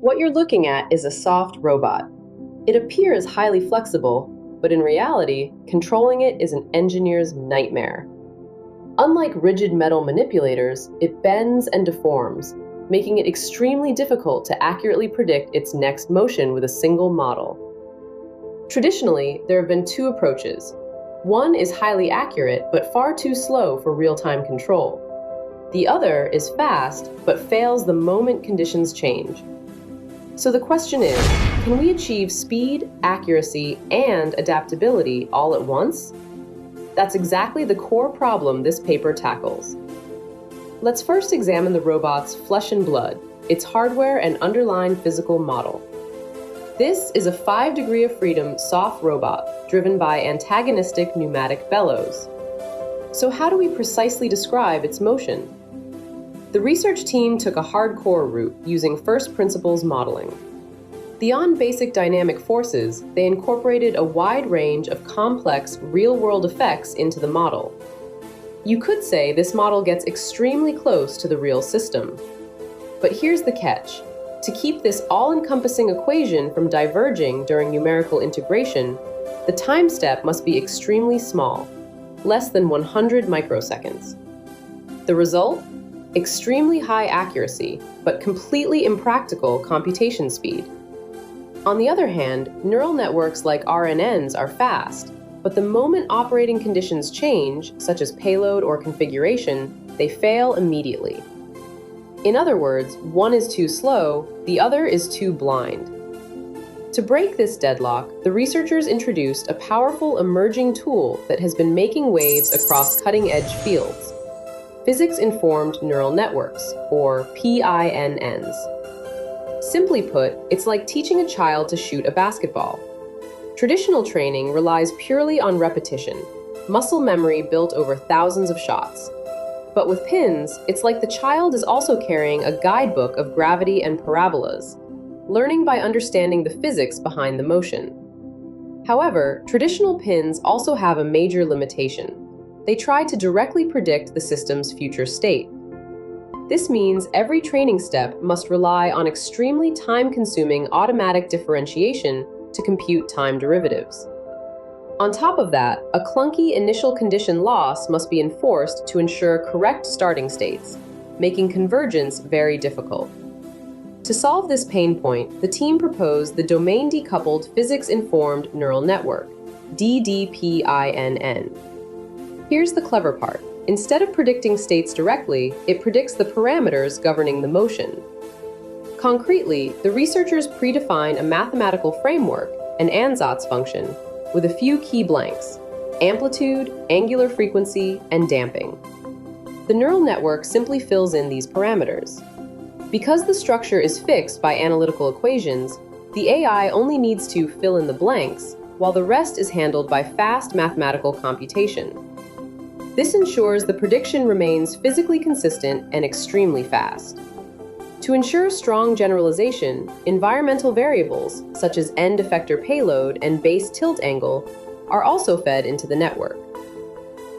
What you're looking at is a soft robot. It appears highly flexible, but in reality, controlling it is an engineer's nightmare. Unlike rigid metal manipulators, it bends and deforms, making it extremely difficult to accurately predict its next motion with a single model. Traditionally, there have been two approaches. One is highly accurate, but far too slow for real-time control. The other is fast, but fails the moment conditions change. So the question is, can we achieve speed, accuracy, and adaptability all at once? That's exactly the core problem this paper tackles. Let's first examine the robot's flesh and blood, its hardware and underlying physical model. This is a 5 degree of freedom soft robot driven by antagonistic pneumatic bellows. So how do we precisely describe its motion? The research team took a hardcore route using first principles modeling. Beyond basic dynamic forces, they incorporated a wide range of complex real-world effects into the model. You could say this model gets extremely close to the real system. But here's the catch. To keep this all-encompassing equation from diverging during numerical integration, the time step must be extremely small, less than 100 microseconds. The result? Extremely high accuracy, but completely impractical computation speed. On the other hand, neural networks like RNNs are fast, but the moment operating conditions change, such as payload or configuration, they fail immediately. In other words, one is too slow, the other is too blind. To break this deadlock, the researchers introduced a powerful emerging tool that has been making waves across cutting-edge fields: physics-informed neural networks, or PINNs. Simply put, it's like teaching a child to shoot a basketball. Traditional training relies purely on repetition, muscle memory built over thousands of shots. But with pins, it's like the child is also carrying a guidebook of gravity and parabolas, learning by understanding the physics behind the motion. However, traditional pins also have a major limitation. They try to directly predict the system's future state. This means every training step must rely on extremely time-consuming automatic differentiation to compute time derivatives. On top of that, a clunky initial condition loss must be enforced to ensure correct starting states, making convergence very difficult. To solve this pain point, the team proposed the domain-decoupled physics-informed neural network, DDPINN. Here's the clever part. Instead of predicting states directly, it predicts the parameters governing the motion. Concretely, the researchers predefine a mathematical framework, an ansatz function, with a few key blanks: amplitude, angular frequency, and damping. The neural network simply fills in these parameters. Because the structure is fixed by analytical equations, the AI only needs to fill in the blanks, while the rest is handled by fast mathematical computation. This ensures the prediction remains physically consistent and extremely fast. To ensure strong generalization, environmental variables, such as end effector payload and base tilt angle, are also fed into the network.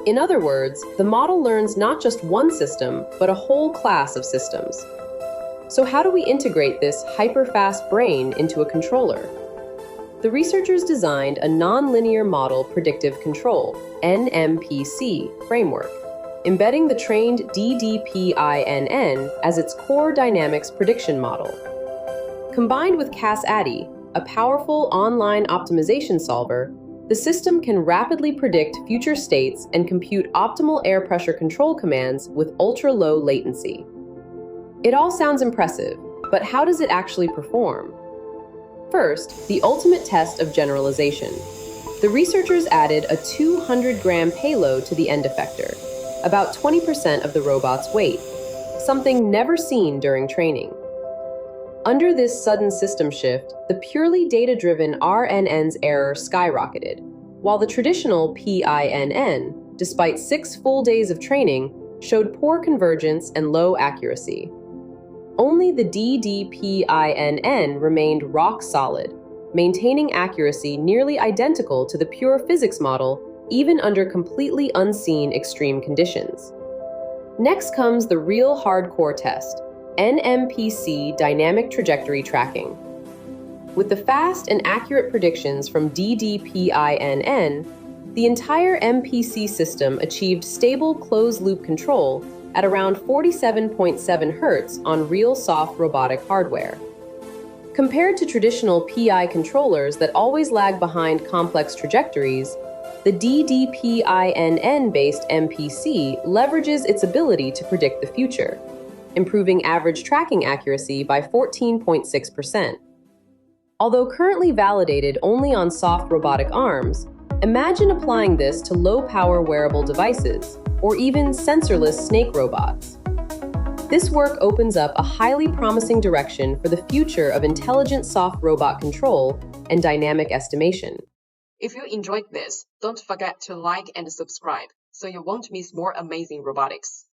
In other words, the model learns not just one system, but a whole class of systems. So how do we integrate this hyper-fast brain into a controller? The researchers designed a nonlinear model predictive control, NMPC, framework, embedding the trained DDPINN as its core dynamics prediction model. Combined with CAS-ADDI, a powerful online optimization solver, the system can rapidly predict future states and compute optimal air pressure control commands with ultra-low latency. It all sounds impressive, but how does it actually perform? First, the ultimate test of generalization. The researchers added a 200-gram payload to the end effector, about 20% of the robot's weight, something never seen during training. Under this sudden system shift, the purely data-driven RNN's error skyrocketed, while the traditional PINN, despite 6 full days of training, showed poor convergence and low accuracy. Only the DDPINN remained rock solid, maintaining accuracy nearly identical to the pure physics model, even under completely unseen extreme conditions. Next comes the real hardcore test, NMPC dynamic trajectory tracking. With the fast and accurate predictions from DDPINN, the entire MPC system achieved stable closed-loop control at around 47.7 Hz on real soft robotic hardware. Compared to traditional PI controllers that always lag behind complex trajectories, the DDPINN-based MPC leverages its ability to predict the future, improving average tracking accuracy by 14.6%. Although currently validated only on soft robotic arms, imagine applying this to low-power wearable devices, or even sensorless snake robots. This work opens up a highly promising direction for the future of intelligent soft robot control and dynamic estimation. If you enjoyed this, don't forget to like and subscribe so you won't miss more amazing robotics.